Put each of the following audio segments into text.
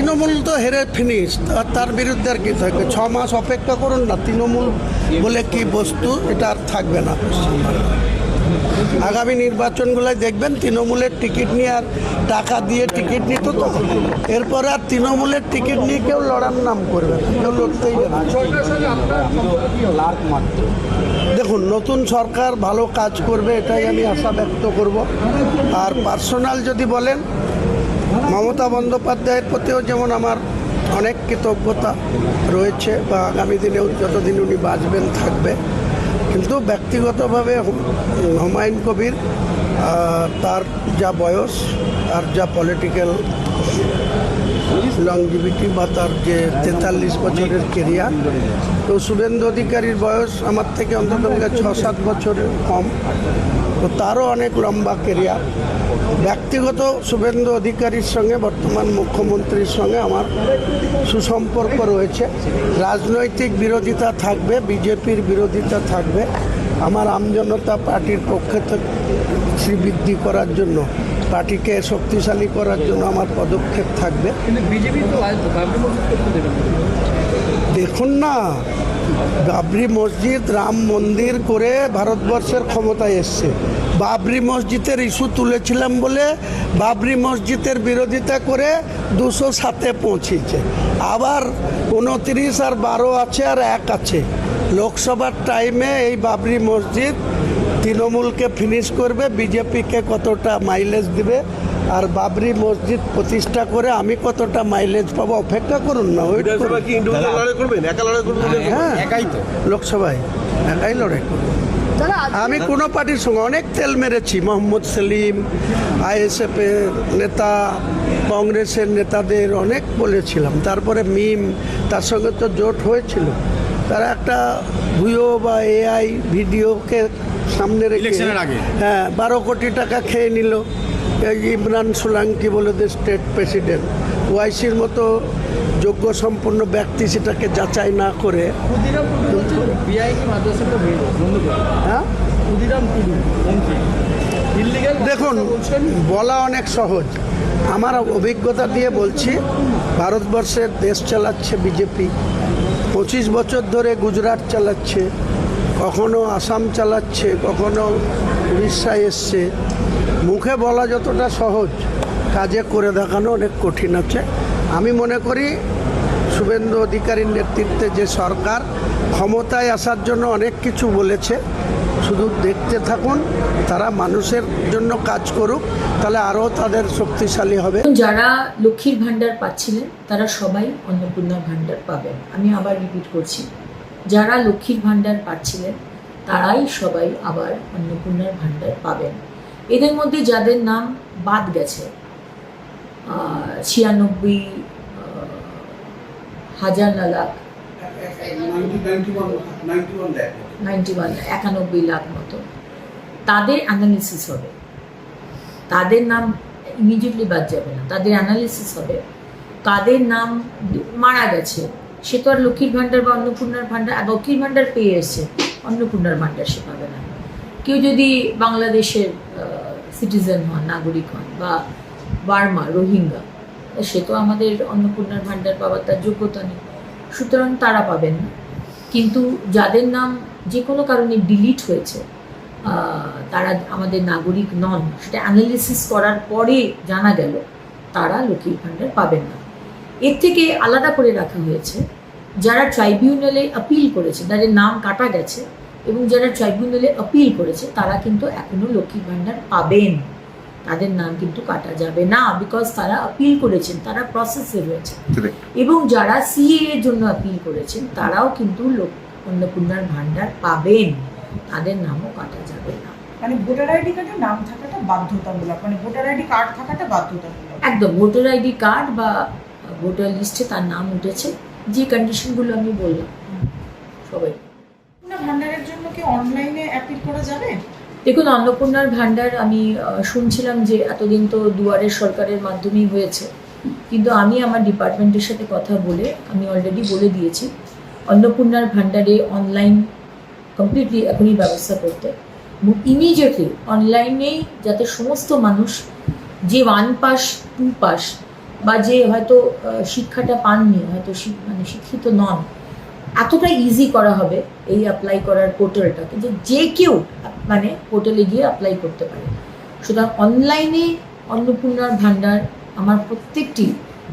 তৃণমূল তো হেরে ফিনিশ, তার বিরুদ্ধে আর কি থাকবে? 6 মাস অপেক্ষা করুন না, তৃণমূল বলে কি বস্তু এটা আর থাকবে না। আগামী নির্বাচনগুলোয় দেখবেন তৃণমূলের টিকিট নিয়ে আর টাকা দিয়ে টিকিট নিত, তো এরপরে আর তৃণমূলের টিকিট নিয়ে কেউ লড়ার নাম করবে না, কেউ লড়তেই যাবে। দেখুন, নতুন সরকার ভালো কাজ করবে এটাই আমি আশা ব্যক্ত করব। আর পার্সোনাল যদি বলেন, মমতা বন্দ্যোপাধ্যায়ের প্রতিও যেমন আমার অনেক কৃতজ্ঞতা রয়েছে, বা আগামী দিনেও যতদিন উনি বাঁচবেন থাকবে, কিন্তু ব্যক্তিগতভাবে হুমায়ুন কবির তার যা বয়স আর যা পলিটিক্যাল লংজিভিটি বা তার যে 43 বছরের কেরিয়ার, তো শুভেন্দু অধিকারীর বয়স আমার থেকে অন্তত 6-7 বছরের কম, তো তারও অনেক লম্বা কেরিয়ার। ব্যক্তিগত শুভেন্দু অধিকারীর সঙ্গে বর্তমান মুখ্যমন্ত্রীর সঙ্গে আমার সুসম্পর্ক রয়েছে। রাজনৈতিক বিরোধিতা থাকবে, বিজেপির বিরোধিতা থাকবে, আমার আমজনতা পার্টির পক্ষে থেকে শ্রীবৃদ্ধি করার জন্য, পার্টিকে শক্তিশালী করার জন্য আমার পদক্ষেপ থাকবে। দেখুন না, বাবরি মসজিদ রাম মন্দির করে ভারতবর্ষের ক্ষমতায় এসছে। বাবরি মসজিদের ইস্যু তুলেছিলাম বলে বাবরি মসজিদের বিরোধিতা করে 207-এ পৌঁছেছে। আবার 29 আর 12 আছে, আর 1 আছে। লোকসভার টাইমে এই বাবরি মসজিদ তৃণমূলকে ফিনিশ করবে, বিজেপিকে কতটা মাইলেজ দিবে, আর বাবরি মসজিদ প্রতিষ্ঠা করে আমি কতটা মাইলেজ পাবো, অপেক্ষা করুন না। হ্যাঁ, একাই তো লোকসভায় একাই লড়াই করবো। আমি কোনো পার্টির সঙ্গে অনেক তেল মেরেছি, মোহাম্মদ সেলিম, আইএসএফের নেতা, কংগ্রেসের নেতাদের অনেক বলেছিলাম। তারপরে মিম, তার সঙ্গে তো জোট হয়েছিল। তারা একটা ভিও বা এআই ভিডিওকে সামনে রেখে 12 কোটি টাকা খেয়ে নিল। ইমরান সোলাঙ্কি বলে স্টেট প্রেসিডেন্ট, ওয়াইসির মতো যোগ্য সম্পন্ন ব্যক্তি সেটাকে যাচাই না করে। দেখুন, বলা অনেক সহজ, আমার অভিজ্ঞতা দিয়ে বলছি। ভারতবর্ষের দেশ চালাচ্ছে বিজেপি, 25 বছর ধরে গুজরাট চালাচ্ছে, কখনো আসাম চালাচ্ছে, কখনো উড়িষ্যায় এসছে। মুখে বলা যতটা সহজ, কাজে করে দেখানো অনেক কঠিন আছে। আমি মনে করি শুভেন্দু অধিকারীর নেতৃত্বে যে সরকার ক্ষমতায় আসার জন্য অনেক কিছু বলেছে, শুধু দেখতে থাকুন, তারা মানুষের জন্য কাজ করুক, তাহলে আরও তাদের শক্তিশালী হবে। যারা লক্ষ্মীর ভাণ্ডার পাচ্ছিলেন তারা সবাই অন্নপূর্ণা ভাণ্ডার পাবেন। আমি আবার রিপিট করছি, যারা লক্ষ্মীর ভাণ্ডার পাচ্ছিলেন তারাই সবাই আবার অন্নপূর্ণার ভাণ্ডার পাবেন। এদের মধ্যে যাদের নাম বাদ গেছে, 91 লাখ মতো, তাদের অ্যানালিসিস হবে। তাদের নাম ইমিডিয়েটলি বাদ যাবে না, তাদের অ্যানালিসিস হবে। কাদের নাম মারা গেছে, সে তো আর লক্ষ্মীর ভাণ্ডার বা অন্নপূর্ণার ভাণ্ডার, লক্ষ্মীর ভাণ্ডার পেয়ে এসছে, অন্নপূর্ণার ভাণ্ডার সে পাবে না। কেউ যদি বাংলাদেশের সিটিজেন হন, নাগরিক হন, বা বার্মা, রোহিঙ্গা, সে তো আমাদের অন্নপূর্ণার ভাণ্ডার পাওয়ার তার যোগ্যতা নেই, সুতরাং তারা পাবেন না। কিন্তু যাদের নাম যে কোনো কারণে ডিলিট হয়েছে, তারা আমাদের নাগরিক নন, সেটা অ্যানালিসিস করার পরে জানা গেল তারা লক্ষ্মীর ভাণ্ডার পাবেন না। এর থেকে আলাদা করে রাখা হয়েছে যারা ট্রাইব্যুনালে আপিল করেছে, যাদের নাম কাটা গেছে এবং যারা ট্রাইব্যুনালে আপিল করেছে তারা কিন্তু এখনও লক্ষ্মীর ভাণ্ডার পাবেন। তাদের নাম কিন্তু কাটা যাবে না, বিকজ তারা আপিল করেছেন, তারা প্রসেসে রয়েছে। এবং যারা সিএ এর জন্য আপিল করেছেন তারাও কিন্তু অন্নপূর্ণার ভাণ্ডার পাবেন, তাদের নামও কাটা যাবে না। মানে ভোটার আইডি কার্ডে নাম থাকাটা বাধ্যতামূলক, মানে ভোটার আইডি কার্ড থাকাটা বাধ্যতামূলক। একদম, ভোটার আইডি কার্ড বা ভোটার লিস্টে তার নাম উঠেছে, যে কন্ডিশনগুলো আমি বললাম সবাই। ভাণ্ডারের জন্য কি অনলাইনে অ্যাপিল করা যাবে? দেখুন, অন্নপূর্ণার ভাণ্ডার আমি শুনছিলাম যে এতদিন তো দুয়ারের সরকারের মাধ্যমেই হয়েছে, কিন্তু আমি আমার ডিপার্টমেন্টের সাথে কথা বলে আমি অলরেডি বলে দিয়েছি অন্নপূর্ণার ভাণ্ডারে অনলাইন কমপ্লিটলি এখনই ব্যবস্থা করতে, ইমিডিয়েটলি অনলাইনেই, যাতে সমস্ত মানুষ যে 1 পাস 2 পাস বা যে হয়তো শিক্ষাটা পাননি, হয়তো মানে শিক্ষিত নন, এতটা ইজি করা হবে এই অ্যাপ্লাই করার পোর্টালটাকে যে কেউ মানে পোর্টালে গিয়ে অ্যাপ্লাই করতে পারে। সুতরাং অনলাইনে অন্নপূর্ণার ভাণ্ডার আমার প্রত্যেকটি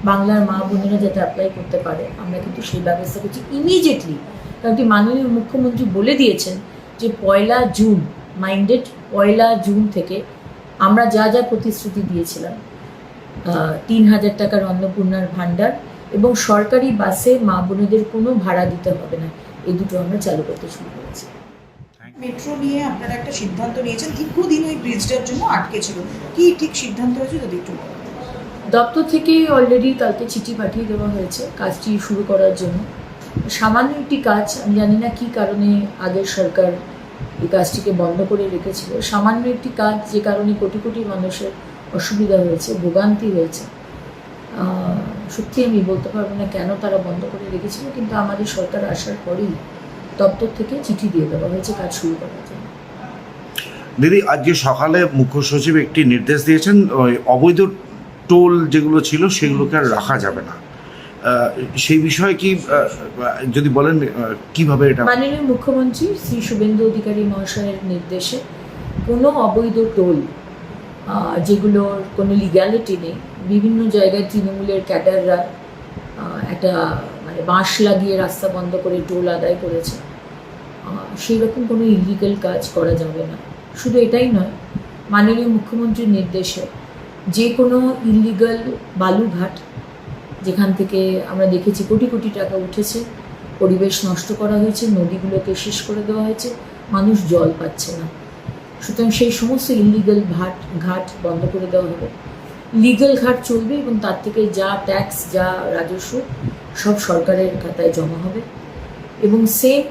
বাংলার মা বোনেরা যাতে অ্যাপ্লাই করতে পারে, আমরা কিন্তু সেই ব্যবস্থা করছি ইমিডিয়েটলি। কারণ কি মাননীয় মুখ্যমন্ত্রী বলে দিয়েছেন যে 1 জুন, মাইন্ডেড 1 জুন থেকে আমরা যা যা প্রতিশ্রুতি দিয়েছিলাম, 3,000 টাকার অন্নপূর্ণার ভাণ্ডার এবং সরকারি বাসে মা বোনেদের কোনো ভাড়া দিতে হবে না, এই দুটো আমরা চালু করতে শুরু করেছি। মেট্রো নিয়ে আপনারা একটা সিদ্ধান্ত নিয়েছেন, দীর্ঘদিন ওই ব্রিজটার জন্য আটকে ছিল, কি ঠিক সিদ্ধান্ত হয়েছে যদি একটু বলেন? দপ্তর থেকে অলরেডি কালকে চিঠি পাঠিয়ে দেওয়া হয়েছে কাজটি শুরু করার জন্য। সামান্য একটি কাজ, আমি জানি না কী কারণে আগের সরকার এই কাজটিকে বন্ধ করে রেখেছিল। সামান্য একটি কাজ যে কারণে কোটি কোটি মানুষের অসুবিধা হয়েছে, ভোগান্তি হয়েছে। সত্যি আমি বলতে পারবো না কেন তারা বন্ধ করে রেখেছিল, কিন্তু আমাদের সরকার আসার পরেই দপ্তর থেকে চিঠি দিয়ে দেওয়া হয়েছে কাজ শুরু করার জন্য। দিদি, আজকে সকালে মুখ্য সচিব একটি নির্দেশ দিয়েছেন, ওই অবৈধ টোল যেগুলো ছিল সেগুলোকে আর রাখা যাবে না। সেই বিষয়ে কি যদি বলেন কিভাবে এটা? মাননীয় মুখ্যমন্ত্রী শ্রী শুভেন্দু অধিকারী মহাশয়ের নির্দেশে কোনো অবৈধ টোল যেগুলোর কোনো লিগ্যালিটি নেই, বিভিন্ন জায়গায় তৃণমূলের ক্যাডাররা একটা মানে বাঁশ লাগিয়ে রাস্তা বন্ধ করে টোল আদায় করেছে, সেই রকম কোনো ইলিগাল কাজ করা যাবে না। শুধু এটাই নয়, মাননীয় মুখ্যমন্ত্রীর নির্দেশে যে কোনো ইলিগাল বালুঘাট যেখান থেকে আমরা দেখেছি কোটি কোটি টাকা উঠেছে, পরিবেশ নষ্ট করা হয়েছে, নদীগুলোকে শেষ করে দেওয়া হয়েছে, মানুষ জল পাচ্ছে না, সুতরাং সেই সমস্ত ইলিগাল ঘাট বন্ধ করে দেওয়া হবে। লিগাল ঘাট চলবে এবং তার থেকে যা ট্যাক্স, যা রাজস্ব সব সরকারের খাতায় জমা হবে। এবং সেম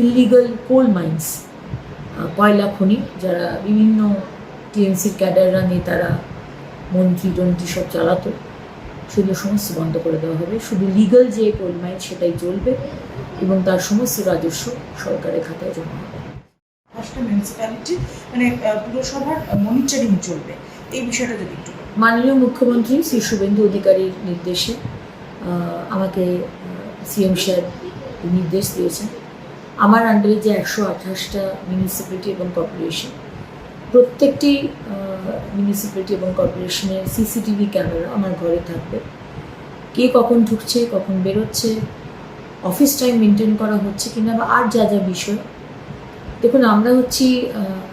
ইলিগাল কোল মাইন্স, কয়লা খনি, যারা বিভিন্ন টিএমসির ক্যাডাররা, নেতারা, মন্ত্রী টন্ত্রী সব চালাতো, সেগুলো সমস্ত বন্ধ করে দেওয়া হবে। শুধু লিগাল যে কোল মাইন্স সেটাই চলবে এবং তার সমস্ত রাজস্ব সরকারের খাতায় জমা হবে। 5টা মিউনিসিপ্যালিটি মানে পুরসভার মনিটরিং চলবে, এই বিষয়টা যদি একটু বলেন। মাননীয় মুখ্যমন্ত্রী শ্রী শুভেন্দু অধিকারীর নির্দেশে আমাকে সিএম সাহেব নির্দেশ দিয়েছেন আমার আন্ডারে যে 128টা মিউনিসিপ্যালিটি এবং কর্পোরেশন, প্রত্যেকটি মিউনিসিপ্যালিটি এবং কর্পোরেশনের সিসিটিভি ক্যামেরা আমার ঘরে থাকবে। কে কখন ঢুকছে, কখন বেরোচ্ছে, অফিস টাইম মেনটেন করা হচ্ছে কিনা, বা আর যা যা বিষয়। দেখুন,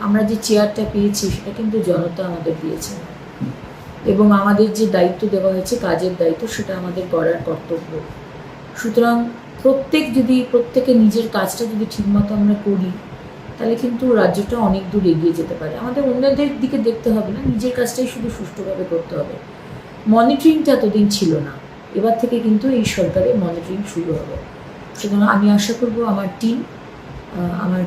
আমরা যে চেয়ারটা পেয়েছি সেটা কিন্তু জনতা আমাদের দিয়েছে এবং আমাদের যে দায়িত্ব দেওয়া হয়েছে, কাজের দায়িত্ব, সেটা আমাদের করার কর্তব্য। সুতরাং প্রত্যেকে নিজের কাজটা যদি ঠিকমতো আমরা করি, তাহলে কিন্তু রাজ্যটা অনেক দূর এগিয়ে যেতে পারে। আমাদের অন্যদের দিকে দেখতে হবে না, নিজের কাজটাই শুধু সুষ্ঠুভাবে করতে হবে। মনিটরিংটা এতদিন ছিল না, এবার থেকে কিন্তু এই সরকারের মনিটরিং শুরু হবে। সুতরাং আমি আশা করব আমার টিম, আমার